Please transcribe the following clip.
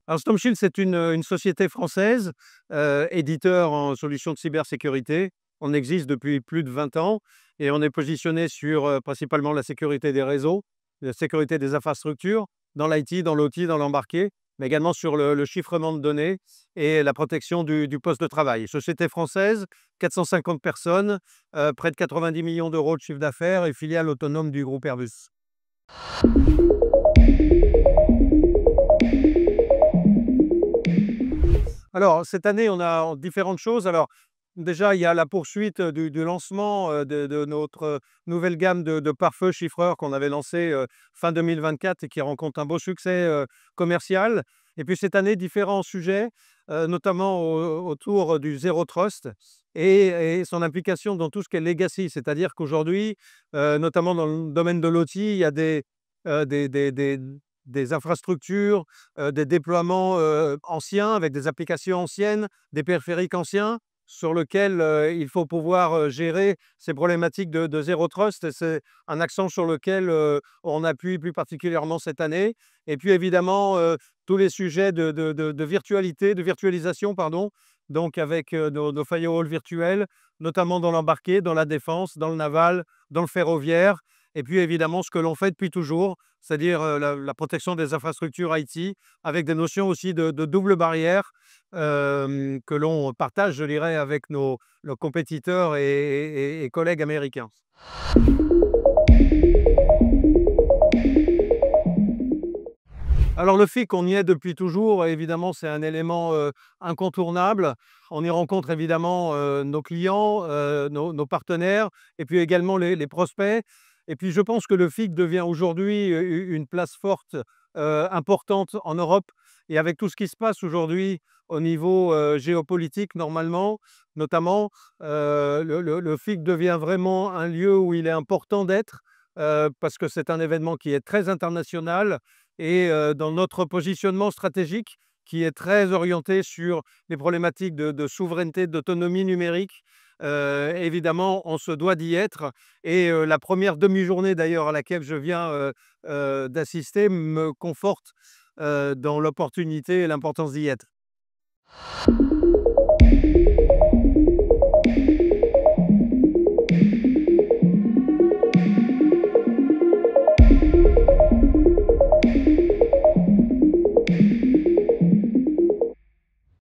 Alors StormShield, c'est une société française, éditeur en solutions de cybersécurité. On existe depuis plus de 20 ans et on est positionné sur, principalement la sécurité des réseaux, la sécurité des infrastructures, dans l'IT, dans l'OT, dans l'embarqué, mais également sur le chiffrement de données et la protection du poste de travail. Société française, 450 personnes, près de 90 millions d'euros de chiffre d'affaires et filiale autonome du groupe Airbus. Alors, cette année, on a différentes choses. Alors, déjà, il y a la poursuite du lancement de notre nouvelle gamme de pare-feu chiffreurs qu'on avait lancé fin 2024 et qui rencontre un beau succès commercial. Et puis cette année, différents sujets, notamment autour du Zero Trust et son implication dans tout ce qui est legacy. C'est-à-dire qu'aujourd'hui, notamment dans le domaine de l'OT, il y a euh, des, des- des- des infrastructures, des déploiements anciens avec des applications anciennes, des périphériques anciens sur lequel il faut pouvoir gérer ces problématiques de zéro trust. Et c'est un accent sur lequel on appuie plus particulièrement cette année. Et puis évidemment, tous les sujets de virtualité, de virtualisation, pardon, donc avec nos firewalls virtuels, notamment dans l'embarqué, dans la défense, dans le naval, dans le ferroviaire. Et puis évidemment, ce que l'on fait depuis toujours, c'est-à-dire la protection des infrastructures IT, avec des notions aussi de double barrière que l'on partage, je dirais, avec nos compétiteurs et collègues américains. Alors le fait qu'on y est depuis toujours, évidemment, c'est un élément incontournable. On y rencontre évidemment nos clients, nos partenaires et puis également les prospects. Et puis je pense que le FIC devient aujourd'hui une place forte, importante en Europe. Et avec tout ce qui se passe aujourd'hui au niveau géopolitique, normalement, notamment, le FIC devient vraiment un lieu où il est important d'être parce que c'est un événement qui est très international et dans notre positionnement stratégique qui est très orienté sur les problématiques de souveraineté, d'autonomie numérique. Évidemment, on se doit d'y être et la première demi-journée d'ailleurs à laquelle je viens d'assister me conforte dans l'opportunité et l'importance d'y être.